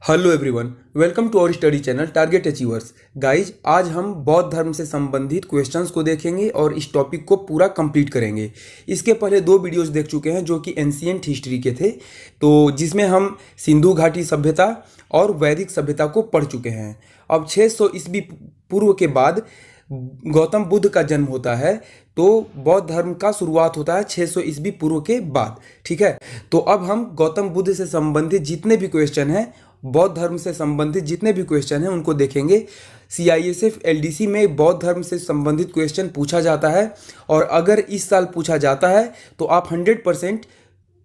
Hello everyone, welcome to our study channel target achievers. Guys, आज हम बौद्ध धर्म से संबंधित क्वेश्चंस को देखेंगे और इस टॉपिक को पूरा कंप्लीट करेंगे। इसके पहले दो वीडियोस देख चुके हैं जो कि एंशिएंट हिस्ट्री के थे, तो जिसमें हम सिंधु घाटी सभ्यता और वैदिक सभ्यता को पढ़ चुके हैं। अब 600 ईस्वी पूर्व के बाद गौतम बुद्ध का जन्म होता है, तो बौद्ध धर्म का शुरुआत होता है 600 ईस्वी पूर्व के बाद। ठीक है, तो अब हम गौतम बुद्ध से संबंधित जितने भी क्वेश्चन हैं, बौद्ध धर्म से संबंधित जितने भी क्वेश्चन हैं उनको देखेंगे। CISF LDC में बौद्ध धर्म से संबंधित क्वेश्चन पूछा जाता है और अगर इस साल पूछा जाता है तो आप 100%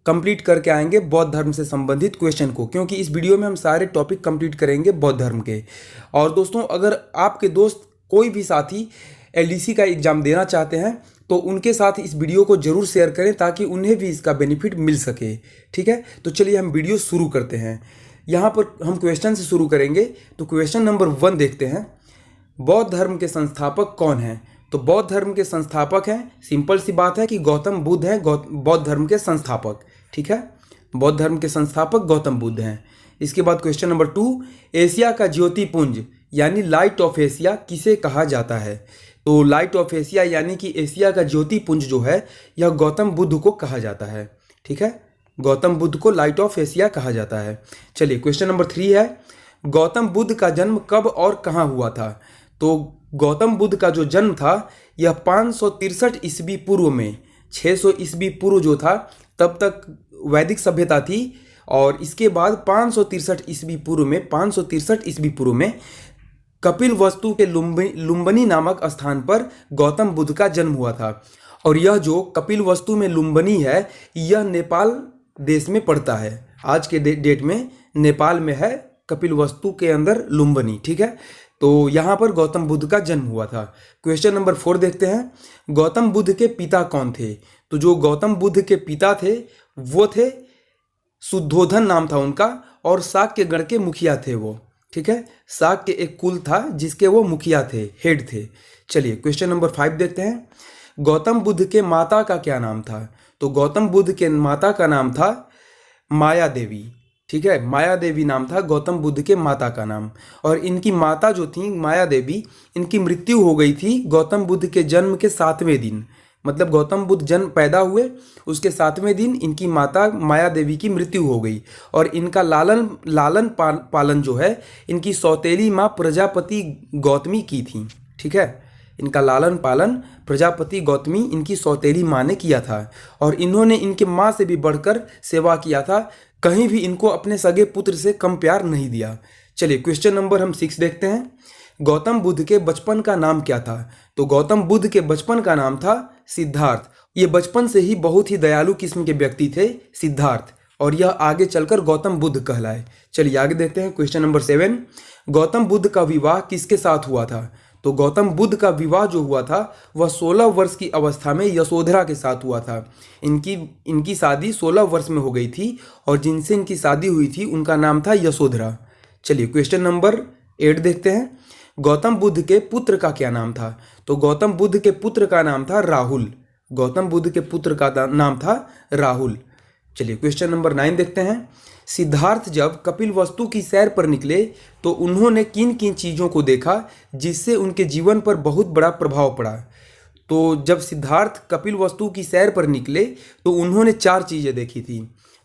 कंप्लीट करके आएंगे बौद्ध धर्म से संबंधित क्वेश्चन को, क्योंकि इस वीडियो में हम सारे टॉपिक कंप्लीट करेंगे बौद्ध धर्म के। और दोस्तों, अगर आपके दोस्त कोई भी साथी LDC का एग्ज़ाम देना चाहते हैं तो उनके साथ इस वीडियो को जरूर शेयर करें ताकि उन्हें भी इसका बेनिफिट मिल सके। ठीक है, तो चलिए हम वीडियो शुरू करते हैं। यहाँ पर हम क्वेश्चन से शुरू करेंगे। तो क्वेश्चन नंबर 1 देखते हैं, बौद्ध धर्म के संस्थापक कौन हैं? तो बौद्ध धर्म के संस्थापक हैं, सिंपल सी बात है कि गौतम बुद्ध हैं बौद्ध धर्म के संस्थापक। ठीक है, बौद्ध धर्म के संस्थापक गौतम बुद्ध हैं। इसके बाद क्वेश्चन नंबर 2, एशिया का ज्योतिपुंज यानी लाइट ऑफ एशिया किसे कहा जाता है? तो लाइट ऑफ एशिया यानी कि एशिया का ज्योतिपुंज जो है यह गौतम बुद्ध को कहा जाता है। ठीक है, गौतम बुद्ध को लाइट ऑफ एशिया कहा जाता है। चलिए क्वेश्चन नंबर 3 है, गौतम बुद्ध का जन्म कब और कहाँ हुआ था? तो गौतम बुद्ध का जो जन्म था यह 563 ईस्वी पूर्व में, 600 ईस्वी पूर्व जो था तब तक वैदिक सभ्यता थी, और इसके बाद 563 ईस्वी पूर्व में 563 ईस्वी पूर्व में कपिल वस्तु के लुम्बिनी नामक स्थान पर गौतम बुद्ध का जन्म हुआ था। और यह जो कपिल वस्तु में लुम्बिनी है यह नेपाल देश में पड़ता है। आज के डेट में नेपाल में है कपिल वस्तु के अंदर लुम्बिनी। ठीक है, तो यहाँ पर गौतम बुद्ध का जन्म हुआ था। क्वेश्चन नंबर 4 देखते हैं, गौतम बुद्ध के पिता कौन थे? तो जो गौतम बुद्ध के पिता थे वो थे शुद्धोधन नाम था उनका, और शाक्य गण के मुखिया थे वो। ठीक है, शाक्य एक कुल था जिसके वो मुखिया थे, हेड थे। चलिए क्वेश्चन नंबर 5 देखते हैं, गौतम बुद्ध के माता का क्या नाम था? तो गौतम बुद्ध के माता का नाम था माया देवी। ठीक है, माया देवी नाम था गौतम बुद्ध के माता का नाम। और इनकी माता जो थी माया देवी, इनकी मृत्यु हो गई थी गौतम बुद्ध के जन्म के 7वें दिन। मतलब गौतम बुद्ध जन्म पैदा हुए उसके 7वें दिन इनकी माता माया देवी की मृत्यु हो गई, और इनका लालन पालन जो है इनकी सौतेली माँ प्रजापति गौतमी की थी। ठीक है, इनका लालन पालन प्रजापति गौतमी इनकी सौतेली माँ ने किया था, और इन्होंने इनके माँ से भी बढ़कर सेवा किया था, कहीं भी इनको अपने सगे पुत्र से कम प्यार नहीं दिया। चलिए क्वेश्चन नंबर हम 6 देखते हैं, गौतम बुद्ध के बचपन का नाम क्या था? तो गौतम बुद्ध के बचपन का नाम था सिद्धार्थ। ये बचपन से ही बहुत ही दयालु किस्म के व्यक्ति थे सिद्धार्थ, और यह आगे चलकर गौतम बुद्ध कहलाए। चलिए आगे देखते हैं क्वेश्चन नंबर 7, गौतम बुद्ध का विवाह किसके साथ हुआ था? तो गौतम बुद्ध का विवाह जो हुआ था वह 16 वर्ष की अवस्था में यशोधरा के साथ हुआ था। इनकी शादी 16 वर्ष में हो गई थी, और जिनसे इनकी शादी हुई थी उनका नाम था यशोधरा। चलिए क्वेश्चन नंबर 8 देखते हैं, गौतम बुद्ध के पुत्र का क्या नाम था? तो गौतम बुद्ध के पुत्र का नाम था राहुल। गौतम बुद्ध के पुत्र का नाम था राहुल। चलिए क्वेश्चन नंबर 9 देखते हैं, सिद्धार्थ जब कपिल वस्तु की सैर पर निकले तो उन्होंने किन किन चीज़ों को देखा जिससे उनके जीवन पर बहुत बड़ा प्रभाव पड़ा? तो जब सिद्धार्थ कपिल वस्तु की सैर पर निकले तो उन्होंने 4 चीज़ें देखी थी।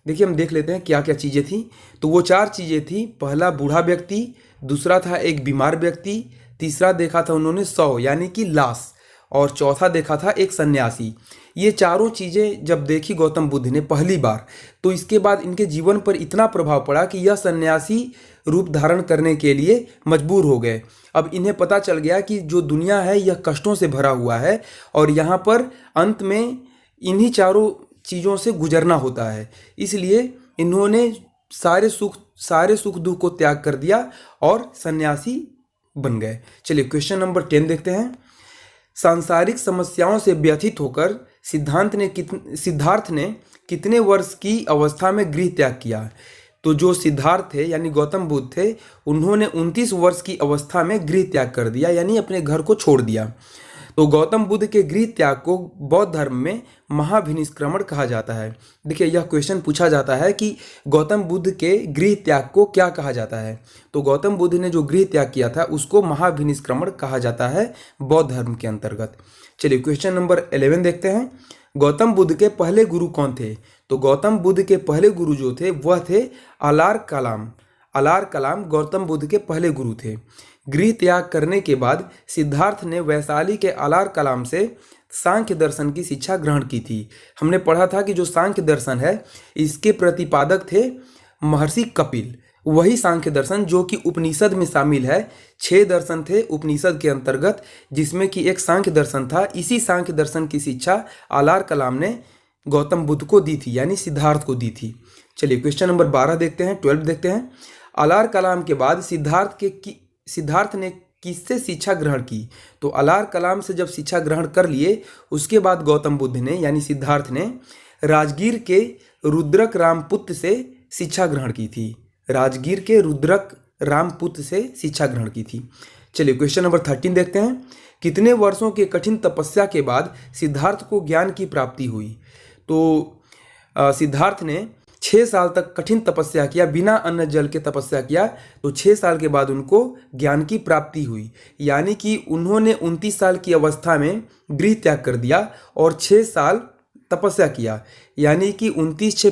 देखिए हम देख लेते हैं क्या क्या चीज़ें थी। तो वो 4 चीज़ें थी, पहला बूढ़ा व्यक्ति, दूसरा था एक बीमार व्यक्ति, तीसरा देखा था उन्होंने शव यानी कि लाश, और चौथा देखा था एक सन्यासी। ये चारों चीज़ें जब देखी गौतम बुद्ध ने पहली बार, तो इसके बाद इनके जीवन पर इतना प्रभाव पड़ा कि यह सन्यासी रूप धारण करने के लिए मजबूर हो गए। अब इन्हें पता चल गया कि जो दुनिया है यह कष्टों से भरा हुआ है, और यहाँ पर अंत में इन्हीं चारों चीज़ों से गुजरना होता है। इसलिए इन्होंने सारे सुख दुख को त्याग कर दिया और सन्यासी बन गए। चलिए क्वेश्चन नंबर 10 देखते हैं, सांसारिक समस्याओं से व्यथित होकर सिद्धार्थ ने कितने वर्ष की अवस्था में गृह त्याग किया? तो जो सिद्धार्थ थे यानी गौतम बुद्ध थे, उन्होंने 29 वर्ष की अवस्था में गृह त्याग कर दिया, यानी अपने घर को छोड़ दिया। तो गौतम बुद्ध के गृह त्याग को बौद्ध धर्म में महाभिनिष्क्रमण कहा जाता है। देखिए, यह क्वेश्चन पूछा जाता है कि गौतम बुद्ध के गृह त्याग को क्या कहा जाता है। तो गौतम बुद्ध ने जो गृह त्याग किया था उसको महाभिनिष्क्रमण कहा जाता है बौद्ध धर्म के अंतर्गत। चलिए क्वेश्चन नंबर 11 देखते हैं। गौतम बुद्ध के पहले गुरु कौन थे? तो गौतम बुद्ध के पहले गुरु जो थे वह थे अलार कलाम। अलार कलाम गौतम बुद्ध के पहले गुरु थे। गृह त्याग करने के बाद सिद्धार्थ ने वैशाली के अलार कलाम से सांख्य दर्शन की शिक्षा ग्रहण की थी। हमने पढ़ा था कि जो सांख्य दर्शन है इसके प्रतिपादक थे महर्षि कपिल। वही सांख्य दर्शन जो कि उपनिषद में शामिल है। 6 दर्शन थे उपनिषद के अंतर्गत, जिसमें कि एक सांख्य दर्शन था। इसी सांख्य दर्शन की शिक्षा अलार कलाम ने गौतम बुद्ध को दी थी, यानी सिद्धार्थ को दी थी। चलिए क्वेश्चन नंबर 12 देखते हैं, 12 देखते हैं। अलार कलाम के बाद सिद्धार्थ ने किससे शिक्षा ग्रहण की? तो अलार कलाम से जब शिक्षा ग्रहण कर लिए उसके बाद गौतम बुद्ध ने यानी सिद्धार्थ ने राजगीर के रुद्रक रामपुत्र से शिक्षा ग्रहण की थी। राजगीर के रुद्रक रामपुत्र से शिक्षा ग्रहण की थी। चलिए क्वेश्चन नंबर 13 देखते हैं। कितने वर्षों के कठिन तपस्या के बाद सिद्धार्थ को ज्ञान की प्राप्ति हुई? तो सिद्धार्थ ने 6 साल तक कठिन तपस्या किया, बिना अन्न जल के तपस्या किया। तो 6 साल के बाद उनको ज्ञान की प्राप्ति हुई, यानी कि उन्होंने 29 साल की अवस्था में गृह त्याग कर दिया और 6 साल तपस्या किया, यानी कि 29 6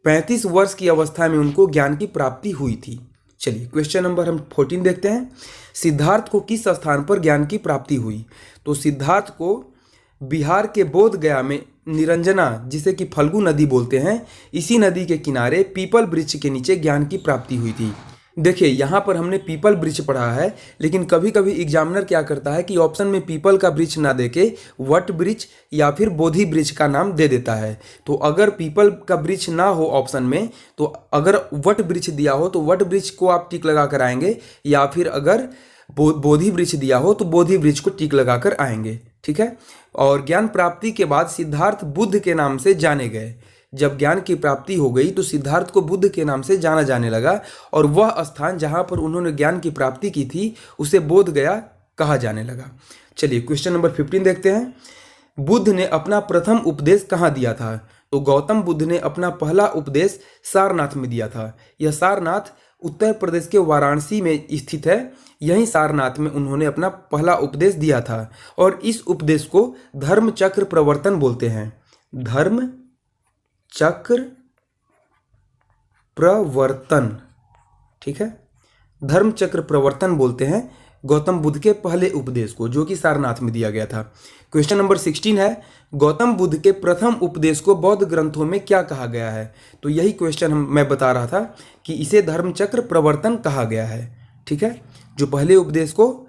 35 वर्ष की अवस्था में उनको ज्ञान की प्राप्ति हुई थी। चलिए क्वेश्चन नंबर हम 14 देखते हैं। सिद्धार्थ को किस स्थान पर ज्ञान की प्राप्ति हुई? तो सिद्धार्थ को बिहार के बोध गया में निरंजना, जिसे कि फल्गु नदी बोलते हैं, इसी नदी के किनारे पीपल वृक्ष के नीचे ज्ञान की प्राप्ति हुई थी। देखिए, यहाँ पर हमने पीपल वृक्ष पढ़ा है, लेकिन कभी कभी एग्जामिनर क्या करता है कि ऑप्शन में पीपल का वृक्ष ना देके वट वृक्ष या फिर बोधि वृक्ष का नाम दे देता है। तो अगर पीपल का वृक्ष ना हो ऑप्शन में, तो अगर वट वृक्ष दिया हो तो वट वृक्ष को आप टिक लगा कर आएंगे, या फिर अगर बोधि वृक्ष दिया हो तो बोधि वृक्ष को टिक लगा कर आएंगे। ठीक है। और ज्ञान प्राप्ति के बाद सिद्धार्थ बुद्ध के नाम से जाने गए। जब ज्ञान की प्राप्ति हो गई तो सिद्धार्थ को बुद्ध के नाम से जाना जाने लगा, और वह स्थान जहां पर उन्होंने ज्ञान की प्राप्ति की थी उसे बोध गया कहा जाने लगा। चलिए क्वेश्चन नंबर 15 देखते हैं। बुद्ध ने अपना प्रथम उपदेश कहाँ दिया था? तो गौतम बुद्ध ने अपना पहला उपदेश सारनाथ में दिया था। यह सारनाथ उत्तर प्रदेश के वाराणसी में स्थित है। यहीं सारनाथ में उन्होंने अपना पहला उपदेश दिया था, और इस उपदेश को धर्म चक्र प्रवर्तन बोलते हैं। धर्म चक्र प्रवर्तन, ठीक है, धर्म चक्र प्रवर्तन बोलते हैं गौतम बुद्ध के पहले उपदेश को, जो कि सारनाथ में दिया गया था। क्वेश्चन नंबर 16 है, गौतम बुद्ध के प्रथम उपदेश को बौद्ध ग्रंथों में क्या कहा गया है? तो यही क्वेश्चन मैं बता रहा था कि इसे धर्म चक्र प्रवर्तन कहा गया है। ठीक है, जो पहले उपदेश को,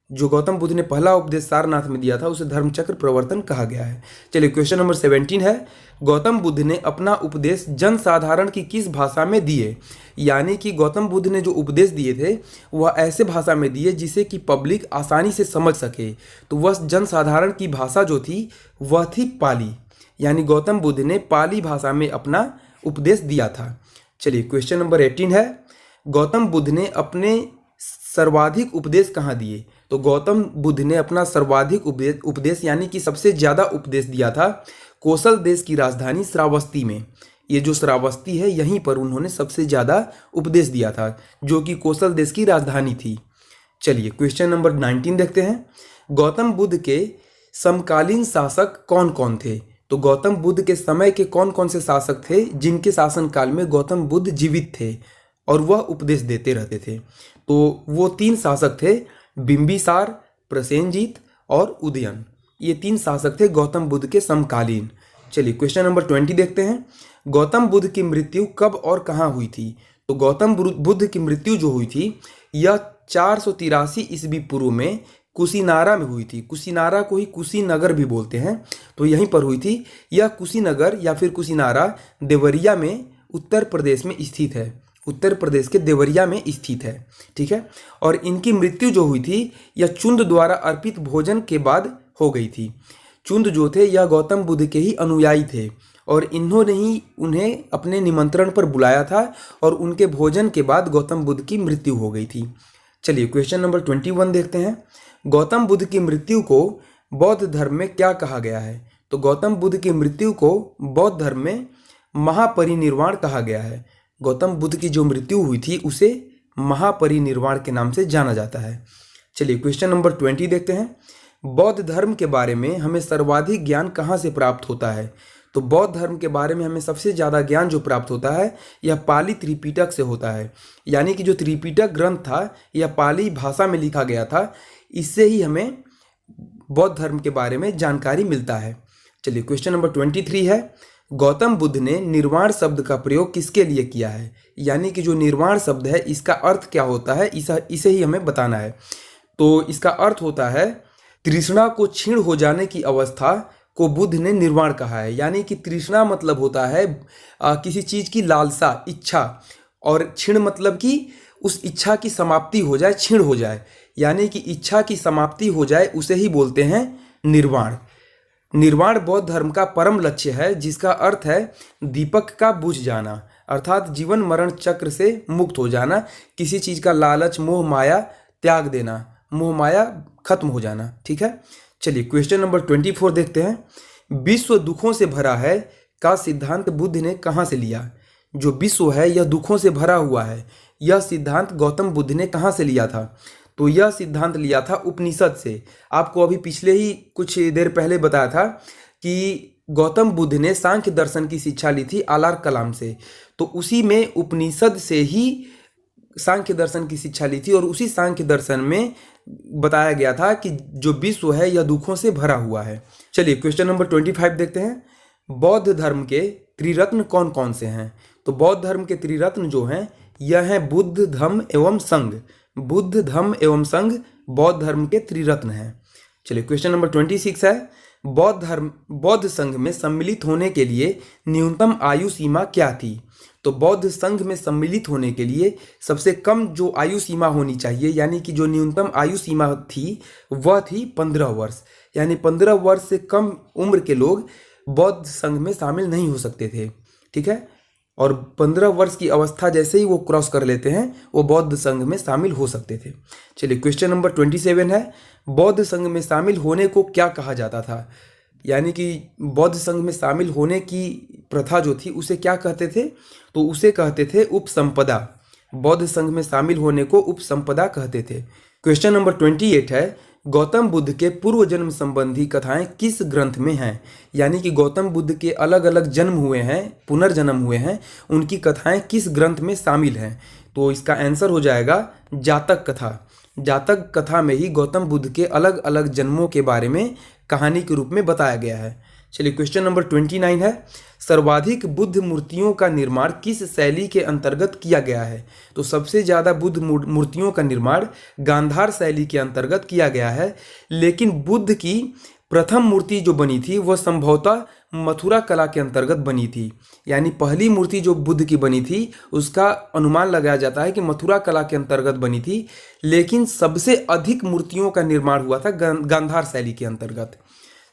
जो गौतम बुद्ध ने पहला उपदेश सारनाथ में दिया था, उसे धर्मचक्र प्रवर्तन कहा गया है। चलिए क्वेश्चन नंबर 17 है, गौतम बुद्ध ने अपना उपदेश जनसाधारण की किस भाषा में दिए? यानी कि गौतम बुद्ध ने जो उपदेश दिए थे वह ऐसे भाषा में दिए जिसे कि पब्लिक आसानी से समझ सके। तो वह जनसाधारण की भाषा जो थी वह थी पाली, यानी गौतम बुद्ध ने पाली भाषा में अपना उपदेश दिया था। चलिए क्वेश्चन नंबर 18 है, गौतम बुद्ध ने अपने सर्वाधिक उपदेश कहाँ दिए? तो गौतम बुद्ध ने अपना सर्वाधिक उपदेश यानी कि सबसे ज़्यादा उपदेश दिया था कोसल देश की राजधानी श्रावस्ती में। ये जो श्रावस्ती है यहीं पर उन्होंने सबसे ज़्यादा उपदेश दिया था, जो कि कोसल देश की राजधानी थी। चलिए क्वेश्चन नंबर 19 देखते हैं, गौतम बुद्ध के समकालीन शासक कौन कौन थे? तो गौतम बुद्ध के समय के कौन कौन से शासक थे जिनके शासनकाल में गौतम बुद्ध जीवित थे और वह उपदेश देते रहते थे? तो वो 3 शासक थे, बिंबिसार, प्रसेनजीत और उदयन। ये 3 शासक थे गौतम बुद्ध के समकालीन। चलिए क्वेश्चन नंबर 20 देखते हैं, गौतम बुद्ध की मृत्यु कब और कहाँ हुई थी? तो गौतम बुद्ध की मृत्यु जो हुई थी यह 483 ईस्वी पूर्व में कुशीनारा में हुई थी। कुशीनारा को ही कुशीनगर भी बोलते हैं, तो यहीं पर हुई थी। यह कुशीनगर या फिर कुशीनारा देवरिया में उत्तर प्रदेश में स्थित है, उत्तर प्रदेश के देवरिया में स्थित है। ठीक है, और इनकी मृत्यु जो हुई थी यह चुंद द्वारा अर्पित भोजन के बाद हो गई थी। चुंद जो थे यह गौतम बुद्ध के ही अनुयायी थे और इन्होंने ही उन्हें अपने निमंत्रण पर बुलाया था और उनके भोजन के बाद गौतम बुद्ध की मृत्यु हो गई थी। चलिए क्वेश्चन नंबर 21 देखते हैं। गौतम बुद्ध की मृत्यु को बौद्ध धर्म में क्या कहा गया है? तो गौतम बुद्ध की मृत्यु को बौद्ध धर्म में महापरिनिर्वाण कहा गया है। गौतम बुद्ध की जो मृत्यु हुई थी उसे महापरिनिर्वाण के नाम से जाना जाता है। चलिए क्वेश्चन नंबर 20 देखते हैं। बौद्ध धर्म के बारे में हमें सर्वाधिक ज्ञान कहाँ से प्राप्त होता है? तो बौद्ध धर्म के बारे में हमें सबसे ज़्यादा ज्ञान जो प्राप्त होता है यह पाली त्रिपिटक से होता है। यानी कि जो त्रिपिटक ग्रंथ था यह पाली भाषा में लिखा गया था, इससे ही हमें बौद्ध धर्म के बारे में जानकारी मिलता है। चलिए क्वेश्चन नंबर 23 है। गौतम बुद्ध ने निर्वाण शब्द का प्रयोग किसके लिए किया है? यानी कि जो निर्वाण शब्द है इसका अर्थ क्या होता है, इसे ही हमें बताना है। तो इसका अर्थ होता है तृष्णा को क्षीण हो जाने की अवस्था को बुद्ध ने निर्वाण कहा है। यानी कि तृष्णा मतलब होता है किसी चीज़ की लालसा, इच्छा, और क्षीण मतलब कि उस इच्छा की समाप्ति हो जाए, क्षीण हो जाए, यानी कि इच्छा की समाप्ति हो जाए, उसे ही बोलते हैं निर्वाण। निर्वाण बौद्ध धर्म का परम लक्ष्य है, जिसका अर्थ है दीपक का बुझ जाना, अर्थात जीवन मरण चक्र से मुक्त हो जाना, किसी चीज़ का लालच, मोह माया त्याग देना, मोह माया खत्म हो जाना। ठीक है, चलिए क्वेश्चन नंबर 24 देखते हैं। विश्व दुखों से भरा है का सिद्धांत बुद्ध ने कहाँ से लिया? जो विश्व है यह दुखों से भरा हुआ है, यह सिद्धांत गौतम बुद्ध ने कहाँ से लिया था? तो यह सिद्धांत लिया था उपनिषद से। आपको अभी पिछले ही कुछ देर पहले बताया था कि गौतम बुद्ध ने सांख्य दर्शन की शिक्षा ली थी आलार कलाम से, तो उसी में उपनिषद से ही सांख्य दर्शन की शिक्षा ली थी, और उसी सांख्य दर्शन में बताया गया था कि जो विश्व है यह दुखों से भरा हुआ है। चलिए क्वेश्चन नंबर 25 देखते हैं। बौद्ध धर्म के त्रिरत्न कौन कौन से हैं? तो बौद्ध धर्म के त्रिरत्न जो हैं यह हैं बुद्ध, धम्म एवं संघ। बुद्ध, धम्म एवं संघ बौद्ध धर्म के त्रिरत्न हैं। चलिए क्वेश्चन नंबर 26 है। बौद्ध संघ में सम्मिलित होने के लिए न्यूनतम आयु सीमा क्या थी? तो बौद्ध संघ में सम्मिलित होने के लिए सबसे कम जो आयु सीमा होनी चाहिए, यानी कि जो न्यूनतम आयु सीमा थी वह थी 15 वर्ष। यानी 15 वर्ष से कम उम्र के लोग बौद्ध संघ में शामिल नहीं हो सकते थे। ठीक है, और 15 वर्ष की अवस्था जैसे ही वो क्रॉस कर लेते हैं वो बौद्ध संघ में शामिल हो सकते थे। चलिए क्वेश्चन नंबर 27 है। बौद्ध संघ में शामिल होने को क्या कहा जाता था? यानी कि बौद्ध संघ में शामिल होने की प्रथा जो थी उसे क्या कहते थे? तो उसे कहते थे उपसंपदा। बौद्ध संघ में शामिल होने को उपसंपदा कहते थे। क्वेश्चन नंबर 28 है। गौतम बुद्ध के पूर्व जन्म संबंधी कथाएं किस ग्रंथ में हैं? यानी कि गौतम बुद्ध के अलग अलग जन्म हुए हैं, पुनर्जन्म हुए हैं, उनकी कथाएं किस ग्रंथ में शामिल हैं? तो इसका आंसर हो जाएगा जातक कथा। जातक कथा में ही गौतम बुद्ध के अलग अलग जन्मों के बारे में कहानी के रूप में बताया गया है। चलिए क्वेश्चन नंबर 29 है। सर्वाधिक बुद्ध मूर्तियों का निर्माण किस शैली के अंतर्गत किया गया है? तो सबसे ज़्यादा बुद्ध मूर्तियों का निर्माण गांधार शैली के अंतर्गत किया गया है, लेकिन बुद्ध की प्रथम मूर्ति जो बनी थी वह संभवतः मथुरा कला के अंतर्गत बनी थी। यानी पहली मूर्ति जो बुद्ध की बनी थी उसका अनुमान लगाया जाता है कि मथुरा कला के अंतर्गत बनी थी, लेकिन सबसे अधिक मूर्तियों का निर्माण हुआ था गांधार शैली के अंतर्गत।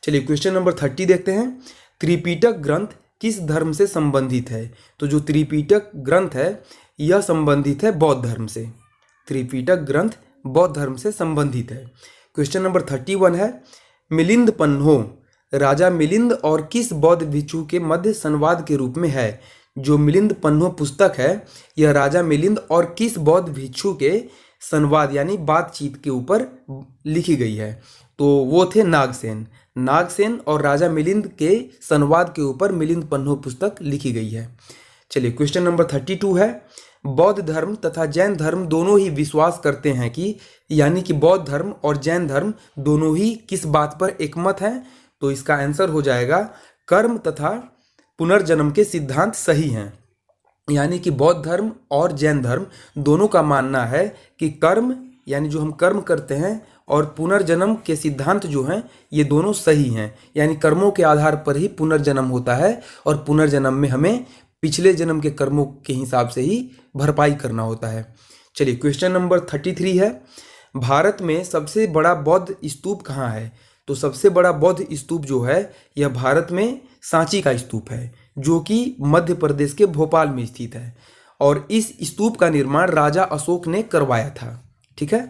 चलिए क्वेश्चन नंबर 30 देखते हैं। त्रिपिटक ग्रंथ किस धर्म से संबंधित है? तो जो त्रिपिटक ग्रंथ है यह संबंधित है बौद्ध धर्म से। त्रिपिटक ग्रंथ बौद्ध धर्म से संबंधित है। क्वेश्चन नंबर 31 है। मिलिंद पन्हो राजा मिलिंद और किस बौद्ध भिक्षु के मध्य संवाद के रूप में है? जो मिलिंद पन्हो पुस्तक है यह राजा मिलिंद और किस बौद्ध भिक्षु के संवाद यानी बातचीत के ऊपर लिखी गई है? तो वो थे नागसेन। नागसेन और राजा मिलिंद के संवाद के ऊपर मिलिंद पन्हो पुस्तक लिखी गई है। चलिए क्वेश्चन नंबर 32 है। बौद्ध धर्म तथा जैन धर्म दोनों ही विश्वास करते हैं कि, यानी कि बौद्ध धर्म और जैन धर्म दोनों ही किस बात पर एकमत हैं? तो इसका आंसर हो जाएगा कर्म तथा पुनर्जन्म के सिद्धांत सही हैं। यानी कि बौद्ध धर्म और जैन धर्म दोनों का मानना है कि कर्म यानी जो हम कर्म करते हैं और पुनर्जन्म के सिद्धांत जो हैं ये दोनों सही हैं। यानी कर्मों के आधार पर ही पुनर्जन्म होता है और पुनर्जन्म में हमें पिछले जन्म के कर्मों के हिसाब से ही भरपाई करना होता है। चलिए क्वेश्चन नंबर 33 है। भारत में सबसे बड़ा बौद्ध स्तूप कहाँ है? तो सबसे बड़ा बौद्ध स्तूप जो है यह भारत में सांची का स्तूप है, जो कि मध्य प्रदेश के भोपाल में स्थित है, और इस स्तूप का निर्माण राजा अशोक ने करवाया था। ठीक है,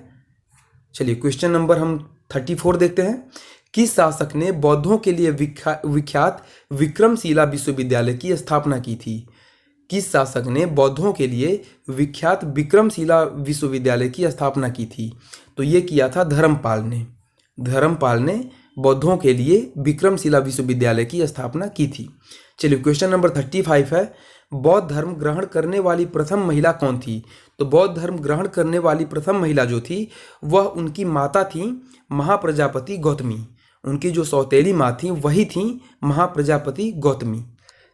चलिए क्वेश्चन नंबर हम 34 देखते हैं। किस शासक ने बौद्धों के लिए विख्यात विक्रमशिला विश्वविद्यालय की स्थापना की थी? किस शासक ने बौद्धों के लिए विख्यात विक्रमशिला विश्वविद्यालय की स्थापना की थी? तो ये किया था धर्मपाल ने। धर्मपाल ने बौद्धों के लिए विक्रमशिला विश्वविद्यालय की स्थापना की थी। चलिए क्वेश्चन नंबर 35 है। बौद्ध धर्म ग्रहण करने वाली प्रथम महिला कौन थी? तो बौद्ध धर्म ग्रहण करने वाली प्रथम महिला जो थी वह उनकी माता थी महाप्रजापति गौतमी। उनकी जो सौतेली माँ थी वही थी महाप्रजापति गौतमी।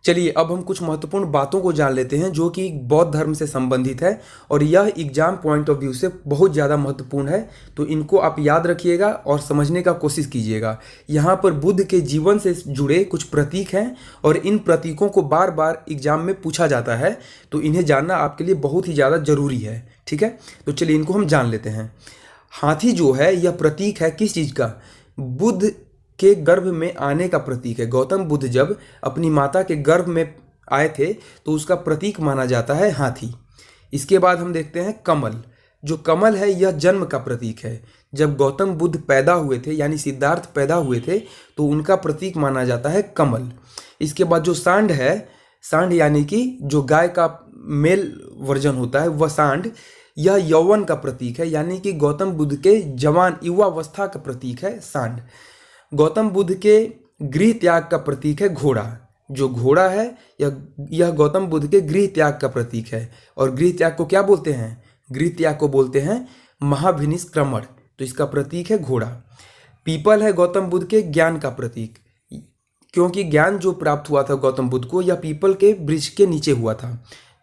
चलिए अब हम कुछ महत्वपूर्ण बातों को जान लेते हैं जो कि बौद्ध धर्म से संबंधित है और यह एग्जाम पॉइंट ऑफ व्यू से बहुत ज़्यादा महत्वपूर्ण है, तो इनको आप याद रखिएगा और समझने का कोशिश कीजिएगा। यहाँ पर बुद्ध के जीवन से जुड़े कुछ प्रतीक हैं और इन प्रतीकों को बार बार एग्जाम में पूछा जाता है, तो इन्हें जानना आपके लिए बहुत ही ज़्यादा ज़रूरी है। ठीक है, तो चलिए इनको हम जान लेते हैं। हाथी जो है यह प्रतीक है किस चीज़ का? बुद्ध के गर्भ में आने का प्रतीक है। गौतम बुद्ध जब अपनी माता के गर्भ में आए थे तो उसका प्रतीक माना जाता है हाथी। इसके बाद हम देखते हैं कमल। जो कमल है यह जन्म का प्रतीक है। जब गौतम बुद्ध पैदा हुए थे यानी सिद्धार्थ पैदा हुए थे तो उनका प्रतीक माना जाता है कमल। इसके बाद जो सांड है, सांड यानी कि जो गाय का मेल वर्जन होता है वह सांड, यह यौवन का प्रतीक है, यानी कि गौतम बुद्ध के जवान युवावस्था का प्रतीक है सांड। गौतम बुद्ध के गृह त्याग का प्रतीक है घोड़ा। जो घोड़ा है यह गौतम बुद्ध के गृह त्याग का प्रतीक है। और गृह त्याग को क्या बोलते हैं? गृह त्याग को बोलते हैं महाभिनिष्क्रमण, तो इसका प्रतीक है घोड़ा। पीपल है गौतम बुद्ध के ज्ञान का प्रतीक, क्योंकि ज्ञान जो प्राप्त हुआ था गौतम बुद्ध को यह पीपल के वृक्ष के नीचे हुआ था,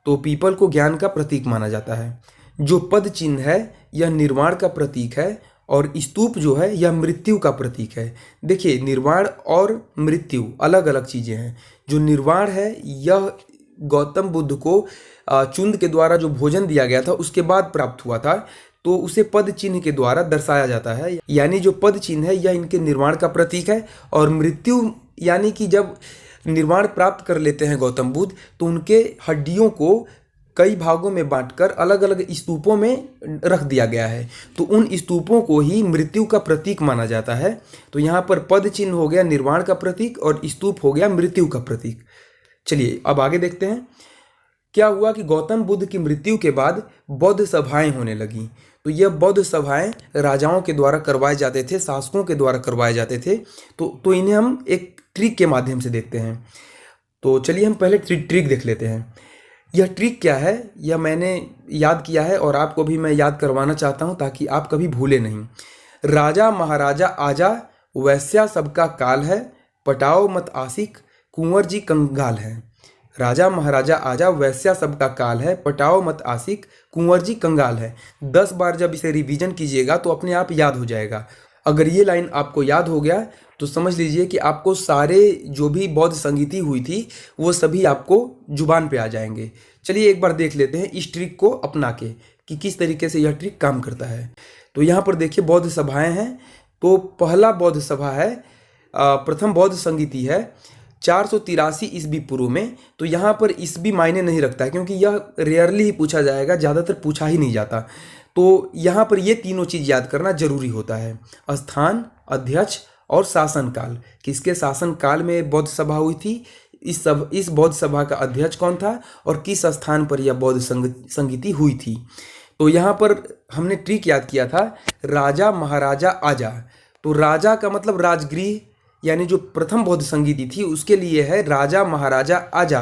तो पीपल को ज्ञान का प्रतीक माना जाता है। जो पद चिन्ह है यह निर्वाण का प्रतीक है और स्तूप जो है यह मृत्यु का प्रतीक है। देखिए निर्वाण और मृत्यु अलग अलग चीज़ें हैं। जो निर्वाण है यह गौतम बुद्ध को चुंद के द्वारा जो भोजन दिया गया था उसके बाद प्राप्त हुआ था, तो उसे पद चिन्ह के द्वारा दर्शाया जाता है। यानी जो पद चिन्ह है यह इनके निर्वाण का प्रतीक है। और मृत्यु यानी कि जब निर्वाण प्राप्त कर लेते हैं गौतम बुद्ध तो उनके हड्डियों को कई भागों में बांटकर अलग अलग स्तूपों में रख दिया गया है, तो उन स्तूपों को ही मृत्यु का प्रतीक माना जाता है। तो यहाँ पर पद चिन्ह हो गया निर्वाण का प्रतीक और स्तूप हो गया मृत्यु का प्रतीक। चलिए अब आगे देखते हैं। क्या हुआ कि गौतम बुद्ध की मृत्यु के बाद बौद्ध सभाएं होने लगी। तो यह बौद्ध सभाएं राजाओं के द्वारा करवाए जाते थे, शासकों के द्वारा करवाए जाते थे। तो इन्हें हम एक ट्रिक के माध्यम से देखते हैं। तो चलिए हम पहले ट्रिक देख लेते हैं। यह ट्रिक क्या है यह मैंने याद किया है और आपको भी मैं याद करवाना चाहता हूं ताकि आप कभी भूले नहीं। राजा महाराजा आजा, वैश्या सबका काल है, पटाओ मत आशिक, कुंवर जी कंगाल है। राजा महाराजा आजा, वैश्या सबका काल है, पटाओ मत आशिक, कुंवर जी कंगाल है। 10 बार जब इसे रिवीजन कीजिएगा तो अपने आप याद हो जाएगा। अगर ये लाइन आपको याद हो गया तो समझ लीजिए कि आपको सारे जो भी बौद्ध संगीति हुई थी वो सभी आपको जुबान पे आ जाएंगे। चलिए एक बार देख लेते हैं इस ट्रिक को अपना के कि किस तरीके से यह ट्रिक काम करता है। तो यहाँ पर देखिए बौद्ध सभाएं हैं। तो पहला बौद्ध सभा है, प्रथम बौद्ध संगीति है 483 ईस्वी पूर्व में। तो यहाँ पर ईस्वी मायने नहीं रखता है क्योंकि यह रेयरली ही पूछा जाएगा, ज़्यादातर पूछा ही नहीं जाता। तो यहाँ पर ये तीनों चीज़ याद करना जरूरी होता है, स्थान, अध्यक्ष और शासनकाल। किसके शासनकाल में बौद्ध सभा हुई थी, इस बौद्ध सभा का अध्यक्ष कौन था और किस स्थान पर यह बौद्ध संगीति हुई थी। तो यहाँ पर हमने ट्रिक याद किया था, राजा महाराजा आजा। तो राजा का मतलब राजगृह, यानी जो प्रथम बौद्ध संगीति थी उसके लिए है राजा महाराजा आजा।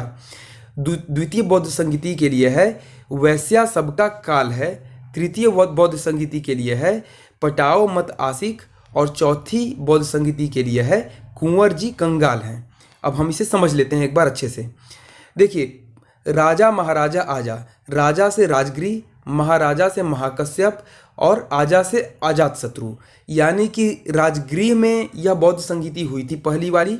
द्वितीय बौद्ध संगीति के लिए है वैश्या सबका काल है। तृतीय बौद्ध संगीति के लिए है पटाओ मत आशिक और चौथी बौद्ध संगीति के लिए है कुंवर जी कंगाल हैं। अब हम इसे समझ लेते हैं एक बार अच्छे से। देखिए राजा महाराजा आजा, राजा से राजगृह, महाराजा से महाकश्यप और आजा से अजातशत्रु, यानी कि राजगृह में यह बौद्ध संगीति हुई थी पहली वाली।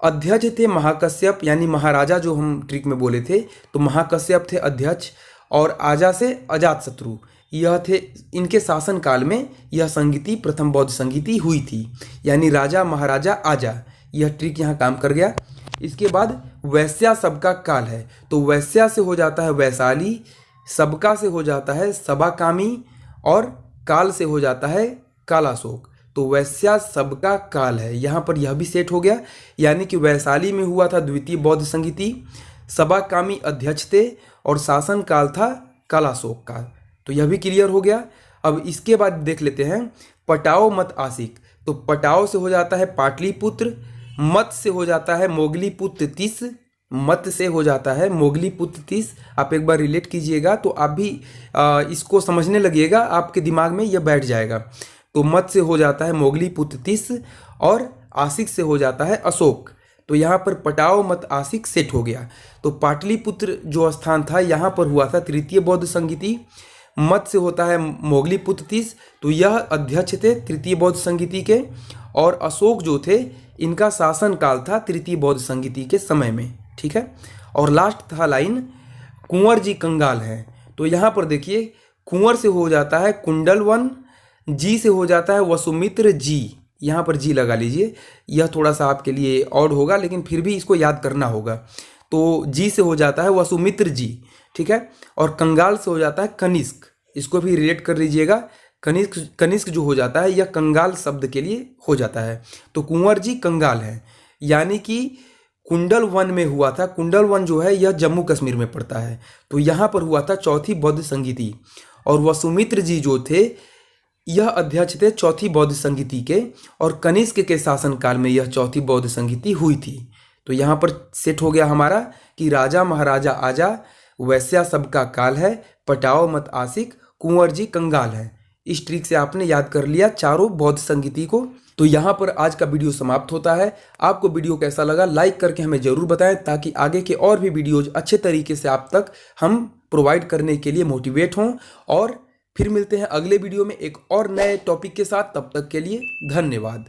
अध्यक्ष थे महाकश्यप, यानी महाराजा जो हम ट्रिक में बोले थे, तो महाकश्यप थे अध्यक्ष। और आजा से अजातशत्रु यह थे, इनके शासन काल में यह संगीति प्रथम बौद्ध संगीति हुई थी, यानी राजा महाराजा आजा। यह ट्रिक यहाँ काम कर गया। इसके बाद वैश्या सबका काल है, तो वैश्या से हो जाता है वैशाली, सबका से हो जाता है सबाकामी और काल से हो जाता है कालाशोक। तो वैश्या सबका काल है, यहाँ पर यह भी सेट हो गया। यानी कि वैशाली में हुआ था द्वितीय बौद्ध संगीति, सभाकामी अध्यक्ष थे और शासन काल था कालाशोक काल। तो यह भी क्लियर हो गया। अब इसके बाद देख लेते हैं पटाओ मत आसिक। तो पटाओ से हो जाता है पाटलिपुत्र, मत से हो जाता है मोगलीपुत्र तीस, मत से हो जाता है मोगलीपुत्र तीस। आप एक बार रिलेट कीजिएगा तो आप भी इसको समझने लगिएगा, आपके दिमाग में यह बैठ जाएगा। तो मत से हो जाता है मोगलीपुत्र तीस और आसिक से हो जाता है अशोक। तो यहाँ पर पटाओ मत आसिक सेट हो गया। तो पाटलिपुत्र जो स्थान था यहाँ पर हुआ था तृतीय बौद्ध संगीति। मत से होता है मोगलीपुत्र तीस, तो यह अध्यक्ष थे तृतीय बौद्ध संगीति के, और अशोक जो थे इनका शासन काल था तृतीय बौद्ध संगीति के समय में। ठीक है। और लास्ट था लाइन कुंवर जी कंगाल हैं। तो यहाँ पर देखिए कुंवर से हो जाता है कुंडलवन, जी से हो जाता है वसुमित्र जी, यहाँ पर जी लगा लीजिए। यह थोड़ा सा आपके लिए ऑड होगा लेकिन फिर भी इसको याद करना होगा। तो जी से हो जाता है वसुमित्र जी। ठीक है। और कंगाल से हो जाता है कनिष्क, इसको भी रिलेट कर लीजिएगा। कनिष्क जो हो जाता है यह कंगाल शब्द के लिए हो जाता है। तो कुंवर जी कंगाल है, यानी कि कुंडल वन में हुआ था। कुंडल वन जो है यह जम्मू कश्मीर में पड़ता है। तो यहाँ पर हुआ था चौथी बौद्ध संगीति, और वसुमित्र जी जो थे यह अध्यक्ष थे चौथी बौद्ध संगीति के, और कनिष्क के शासनकाल में यह चौथी बौद्ध संगीति हुई थी। तो यहाँ पर सेट हो गया हमारा कि राजा महाराजा आजा, वैश्या सबका काल है, पटाओ मत आसिक, कुंवर जी कंगाल है। इस ट्रिक से आपने याद कर लिया चारों बौद्ध संगीति को। तो यहाँ पर आज का वीडियो समाप्त होता है। आपको वीडियो कैसा लगा लाइक करके हमें ज़रूर बताएं, ताकि आगे के और भी वीडियोज अच्छे तरीके से आप तक हम प्रोवाइड करने के लिए मोटिवेट हों। और फिर मिलते हैं अगले वीडियो में एक और नए टॉपिक के साथ। तब तक के लिए धन्यवाद।